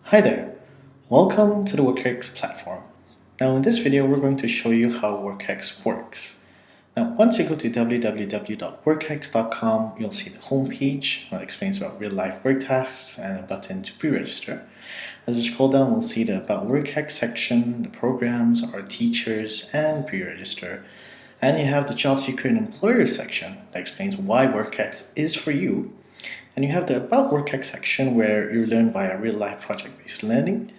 Hi there, welcome to the WORQEX platform. Now in this video we're going to show you how WORQEX works. Now once you go to www.workex.com you'll see the home page that explains about real life work tasks and a button to pre-register. As you scroll down we'll see the About WORQEX section, the programs, our teachers, and pre-register. And you have the Job Seeker and Employer section that explains why WORQEX is for you. And you have the About WORQEX section where you learn via real-life project-based learning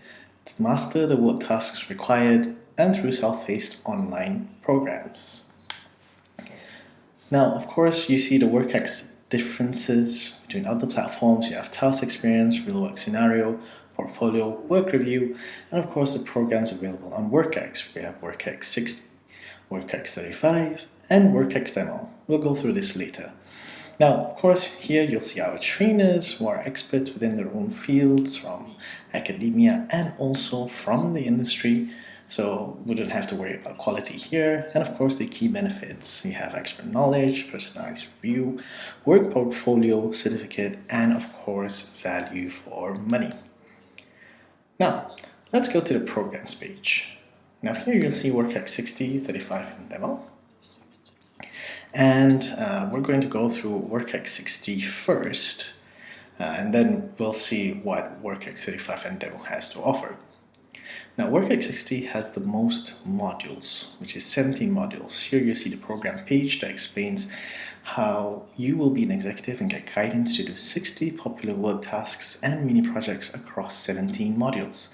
to master the work tasks required and through self-paced online programs. Now, of course, you see the WORQEX differences between other platforms. You have task experience, real work scenario, portfolio, work review, and of course the programs available on WORQEX. We have WORQEX 60, WORQEX 35, and WORQEX Demo. We'll go through this later. Now, of course, here you'll see our trainers who are experts within their own fields from academia and also from the industry. So we don't have to worry about quality here. And of course, the key benefits. You have expert knowledge, personalized review, work portfolio, certificate, and of course, value for money. Now, let's go to the programs page. Now here you'll see WORQEX 60, 35, and demo. And we're going to go through WORQEX 60 first, and then we'll see what WORQEX 35 and demo has to offer. Now, WORQEX 60 has the most modules, which is 17 modules. Here you see the program page that explains how you will be an executive and get guidance to do 60 popular work tasks and mini projects across 17 modules.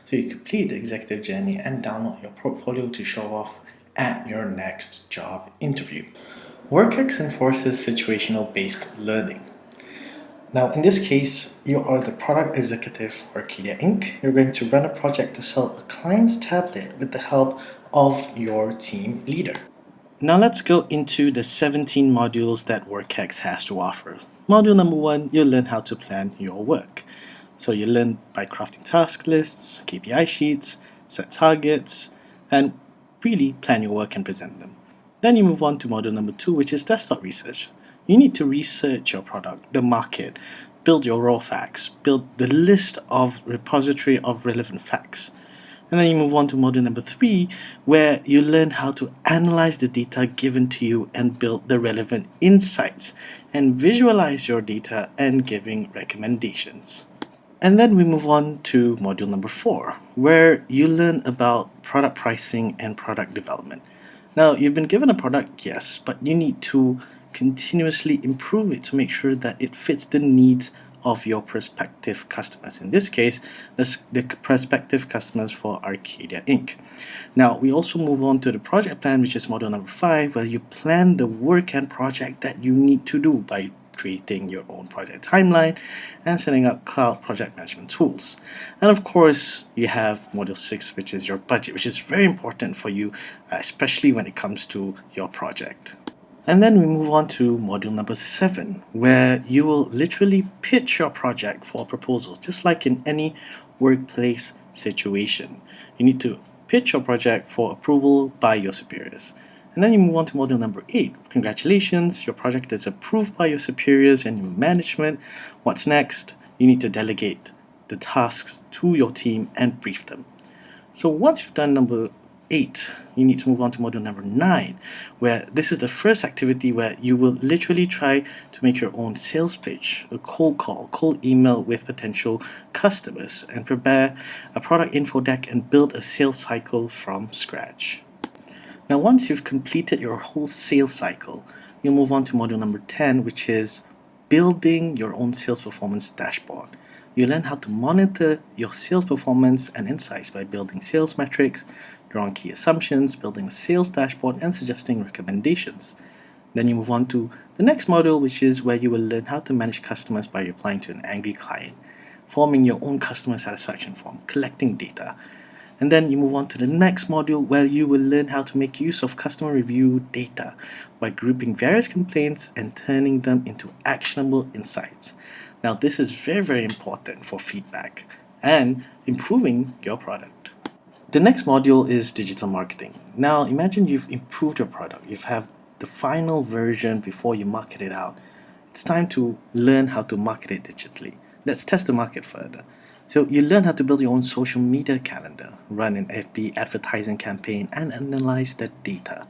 So you complete the executive journey and download your portfolio to show off at your next job interview. WORQEX enforces situational-based learning. Now, in this case, you are the product executive for Arcadia Inc. You're going to run a project to sell a client's tablet with the help of your team leader. Now let's go into the 17 modules that WORQEX has to offer. Module number 1, you'll learn how to plan your work. So you learn by crafting task lists, KPI sheets, set targets, and really plan your work and present them. Then you move on to module number 2, which is desktop research. You need to research your product, the market, build your raw facts, build the list of repository of relevant facts. And then you move on to module number 3, where you learn how to analyze the data given to you and build the relevant insights and visualize your data and giving recommendations. And then we move on to module number 4, where you learn about product pricing and product development. Now, you've been given a product, yes, but you need to continuously improve it to make sure that it fits the needs of your prospective customers. In this case, the prospective customers for Arcadia Inc. Now, we also move on to the project plan, which is module number 5, where you plan the work and project that you need to do by creating your own project timeline and setting up cloud project management tools. And of course, you have module 6, which is your budget, which is very important for you, especially when it comes to your project. And then we move on to module number 7, where you will literally pitch your project for a proposal, just like in any workplace situation. You need to pitch your project for approval by your superiors. And then you move on to module number 8. Congratulations, your project is approved by your superiors and your management. What's next? You need to delegate the tasks to your team and brief them. So once you've done number 8, you need to move on to module number 9, where this is the first activity where you will literally try to make your own sales pitch, a cold call, cold email with potential customers, and prepare a product info deck and build a sales cycle from scratch. Now, once you've completed your whole sales cycle, you'll move on to module number 10, which is building your own sales performance dashboard. You learn how to monitor your sales performance and insights by building sales metrics, drawing key assumptions, building a sales dashboard, and suggesting recommendations. Then you move on to the next module, which is where you will learn how to manage customers by replying to an angry client, forming your own customer satisfaction form, collecting data. And then you move on to the next module where you will learn how to make use of customer review data by grouping various complaints and turning them into actionable insights. Now, this is very, very important for feedback and improving your product. The next module is digital marketing. Now, imagine you've improved your product. You have the final version before you market it out. it's time to learn how to market it digitally. Let's test the market further. So you learn how to build your own social media calendar, run an FB advertising campaign, and analyze that data.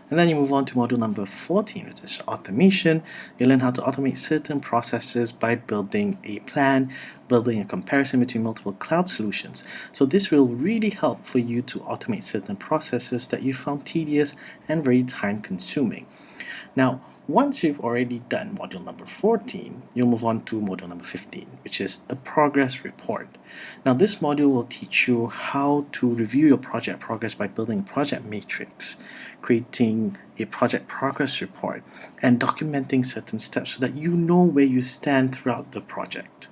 And then you move on to module number 14, which is automation. You learn how to automate certain processes by building a plan, building a comparison between multiple cloud solutions. So this will really help for you to automate certain processes that you found tedious and very time consuming. Now, once you've already done module number 14, you'll move on to module number 15, which is a progress report. Now, this module will teach you how to review your project progress by building a project matrix, creating a project progress report, and documenting certain steps so that you know where you stand throughout the project.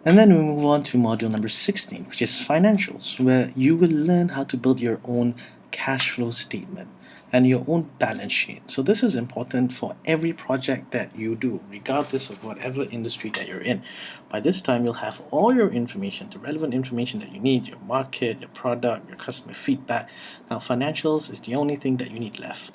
And then we move on to module number 16, which is financials, where you will learn how to build your own cash flow statement and your own balance sheet. So this is important for every project that you do, regardless of whatever industry that you're in. By this time, you'll have all your information, the relevant information that you need, your market, your product, your customer feedback. Now, financials is the only thing that you need left.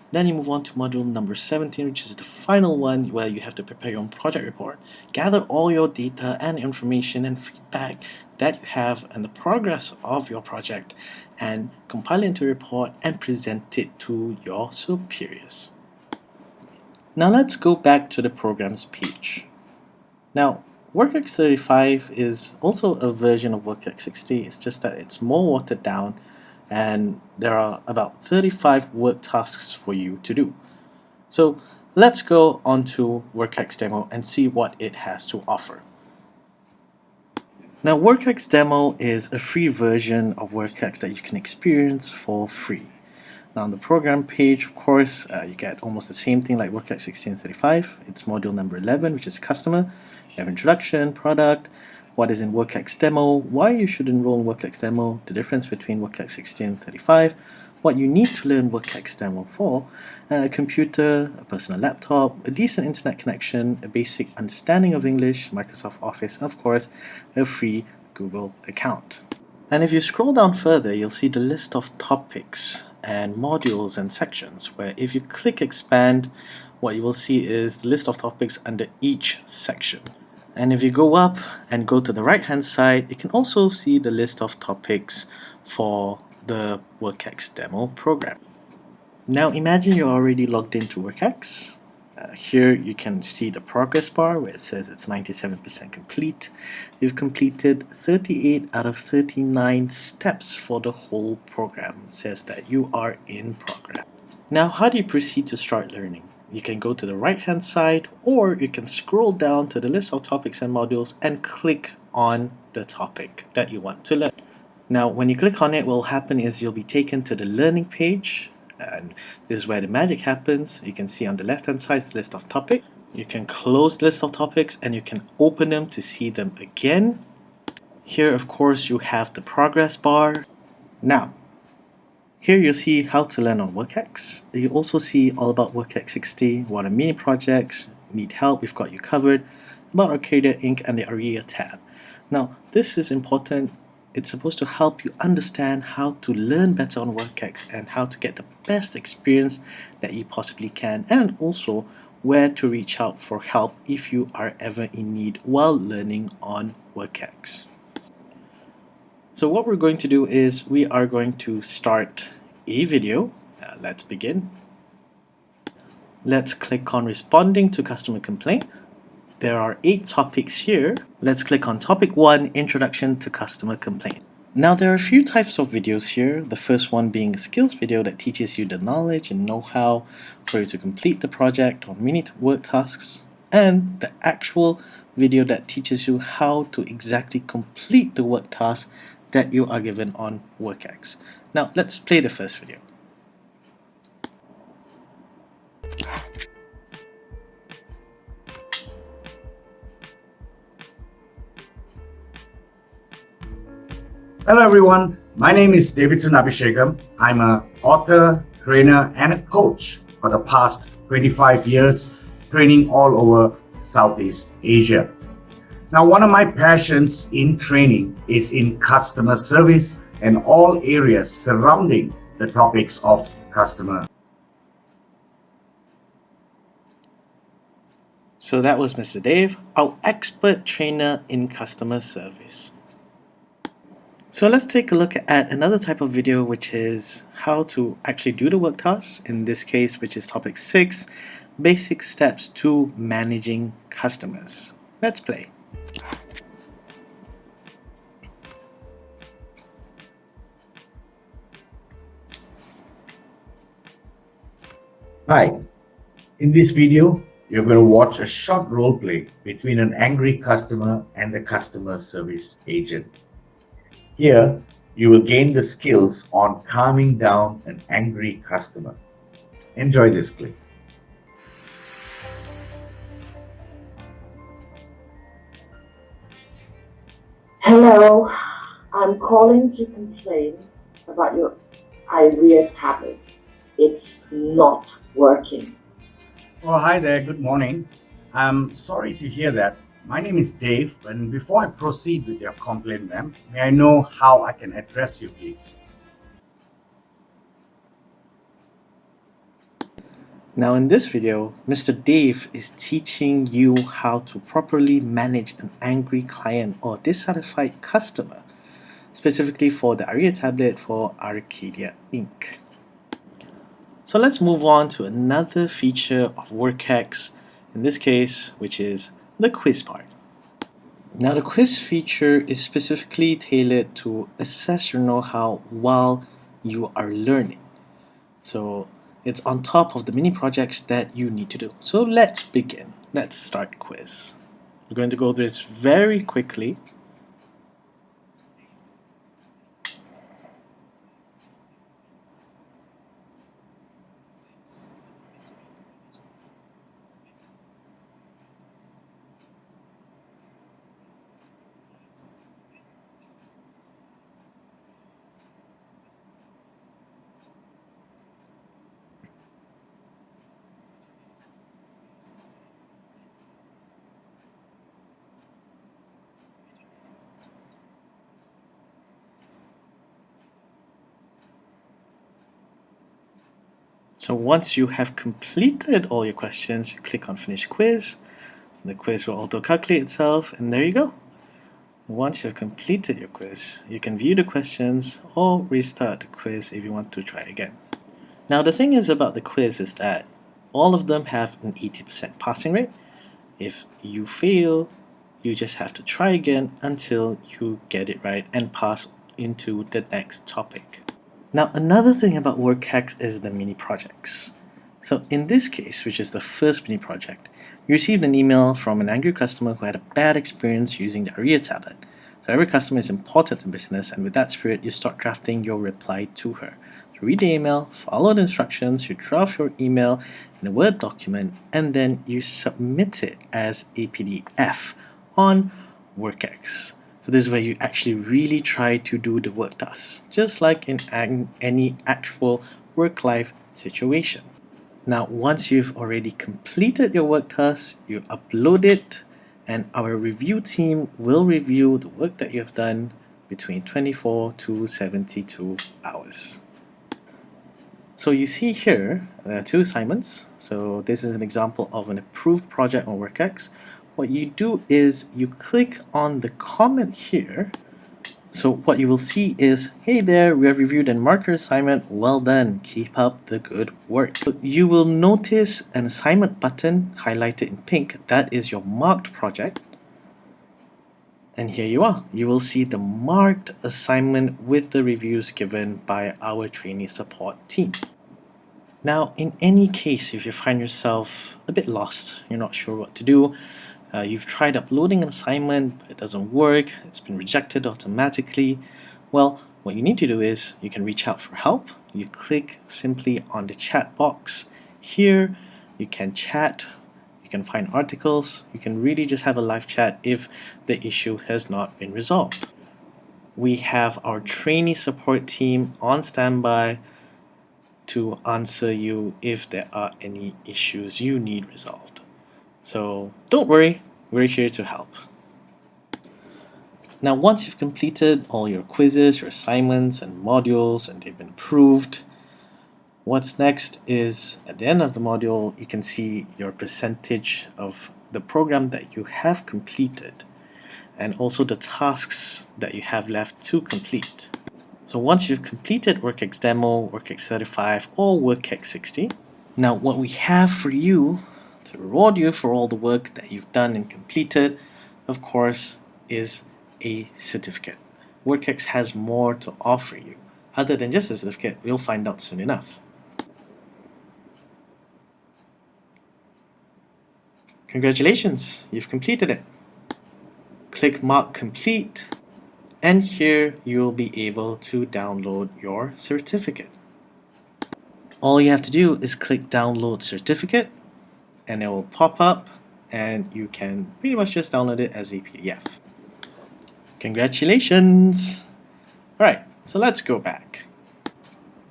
Then you move on to module number 17, which is the final one, where you have to prepare your own project report, gather all your data and information and feedback that you have and the progress of your project, and compile it into a report and present it to your superiors. Now let's go back to the programs page. Now, WORQEX 35 is also a version of WORQEX 60. It's just that it's more watered down, and there are about 35 work tasks for you to do. So let's go on to WORQEX Demo and see what it has to offer. Now, WORQEX Demo is a free version of WORQEX that you can experience for free. Now, on the program page, of course, you get almost the same thing like WORQEX 60 and 35. It's module number 11, which is customer. You have introduction, product, what is in WORQEX Demo, why you should enroll in WORQEX Demo, the difference between WORQEX 60 and 35, what you need to learn WORQEX Demo for, a computer, a personal laptop, a decent internet connection, a basic understanding of English, Microsoft Office, and of course, a free Google account. And if you scroll down further, you'll see the list of topics and modules and sections, where if you click expand, what you will see is the list of topics under each section. And if you go up and go to the right hand side, you can also see the list of topics for the WORQEX Demo program. Now imagine you're already logged into WORQEX. Here you can see the progress bar where it says it's 97% complete. You've completed 38 out of 39 steps for the whole program. It says that you are in progress. Now, how do you proceed to start learning? You can go to the right hand side, or you can scroll down to the list of topics and modules and click on the topic that you want to learn. Now, when you click on it, what will happen is you'll be taken to the learning page, and this is where the magic happens. You can see on the left hand side is the list of topics. You can close the list of topics and you can open them to see them again. Here, of course, you have the progress bar. Now, here you'll see how to learn on WORQEX. You also see all about WORQEX 60, what are mini projects, need help, we've got you covered, about Arcadia Inc. and the ARIA tab. Now, this is important. It's supposed to help you understand how to learn better on WORQEX and how to get the best experience that you possibly can, and also where to reach out for help if you are ever in need while learning on WORQEX. So what we're going to do is we are going to start a video. Let's begin. Let's click on responding to customer complaint. There are 8 topics here. Let's click on topic 1, introduction to customer complaint. Now there are a few types of videos here. The first one being a skills video that teaches you the knowledge and know-how for you to complete the project or mini work tasks, and the actual video that teaches you how to exactly complete the work task that you are given on WORQEX. Now let's play the first video. Hello everyone, my name is Davidson Abhishekam. I'm an author, trainer and a coach for the past 25 years, training all over Southeast Asia. Now, one of my passions in training is in customer service and all areas surrounding the topics of customer. So that was Mr. Dave, our expert trainer in customer service. So let's take a look at another type of video, which is how to actually do the work task, in this case, which is topic 6, basic steps to managing customers. Let's play. Hi, in this video, you're going to watch a short role play between an angry customer and the customer service agent. Here, you will gain the skills on calming down an angry customer. Enjoy this clip. Hello, I'm calling to complain about your IREA tablet. It's not working. Oh, hi there. Good morning. I'm sorry to hear that. My name is Dave, and before I proceed with your complaint, ma'am, may I know how I can address you, please? Now in this video, Mr. Dave is teaching you how to properly manage an angry client or dissatisfied customer, specifically for the ARIA tablet for Arcadia Inc. So let's move on to another feature of WORQEX, in this case, which is the quiz part. Now the quiz feature is specifically tailored to assess your know-how while you are learning. So it's on top of the mini projects that you need to do. So let's begin. Let's start quiz. We're going to go through this very quickly. So once you have completed all your questions, you click on Finish Quiz. The quiz will auto-calculate itself, and there you go. Once you've completed your quiz, you can view the questions or restart the quiz if you want to try again. Now the thing is about the quiz is that all of them have an 80% passing rate. If you fail, you just have to try again until you get it right and pass into the next topic. Now another thing about WORQEX is the mini projects. So in this case, which is the first mini project, you received an email from an angry customer who had a bad experience using the ARIA tablet. So every customer is important in business, and with that spirit, you start drafting your reply to her. So read the email, follow the instructions, you draft your email in a Word document, and then you submit it as a PDF on WORQEX. So this is where you actually really try to do the work tasks, just like in any actual work-life situation. Now, once you've already completed your work task, you upload it, and our review team will review the work that you've done between 24 to 72 hours. So you see here, there are 2 assignments. So this is an example of an approved project on WORQEX. What you do is you click on the comment here. So what you will see is, hey there, we have reviewed and marked your assignment, well done, keep up the good work. So you will notice an assignment button highlighted in pink, that is your marked project. And here you are, you will see the marked assignment with the reviews given by our trainee support team. Now, in any case, if you find yourself a bit lost, you're not sure what to do, you've tried uploading an assignment, but it doesn't work, it's been rejected automatically, well, what you need to do is you can reach out for help. You click simply on the chat box. Here, you can chat, you can find articles, you can really just have a live chat if the issue has not been resolved. We have our trainee support team on standby to answer you if there are any issues you need resolved. So don't worry, we're here to help. Now once you've completed all your quizzes, your assignments and modules, and they've been approved, what's next is at the end of the module you can see your percentage of the program that you have completed and also the tasks that you have left to complete. So once you've completed WORQEX Demo, WORQEX 35, or WORQEX 60, now what we have for you to reward you for all the work that you've done and completed, of course, is a certificate. WORQEX has more to offer you. Other than just a certificate, we'll find out soon enough. Congratulations, you've completed it. Click Mark Complete, and here you'll be able to download your certificate. All you have to do is click Download Certificate, and it will pop up, and you can pretty much just download it as a PDF. Congratulations! Alright, so let's go back.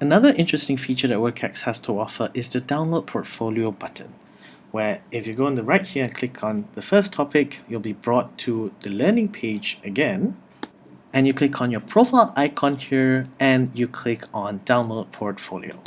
Another interesting feature that WORQEX has to offer is the Download Portfolio button, where if you go on the right here and click on the first topic, you'll be brought to the learning page again, and you click on your profile icon here and you click on Download Portfolio.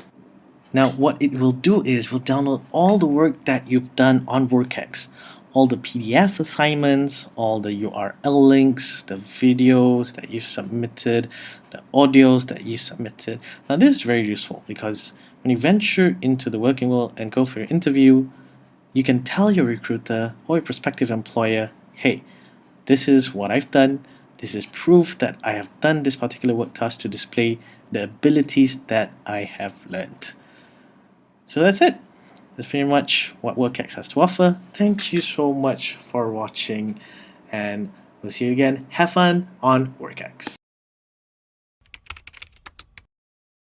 Now what it will do is will download all the work that you've done on WORQEX, all the PDF assignments, all the URL links, the videos that you've submitted, the audios that you've submitted. Now this is very useful because when you venture into the working world and go for your interview, you can tell your recruiter or your prospective employer, hey, this is what I've done. This is proof that I have done this particular work task to display the abilities that I have learned. So that's it. That's pretty much what WORQEX has to offer. Thank you so much for watching, and we'll see you again. Have fun on WORQEX.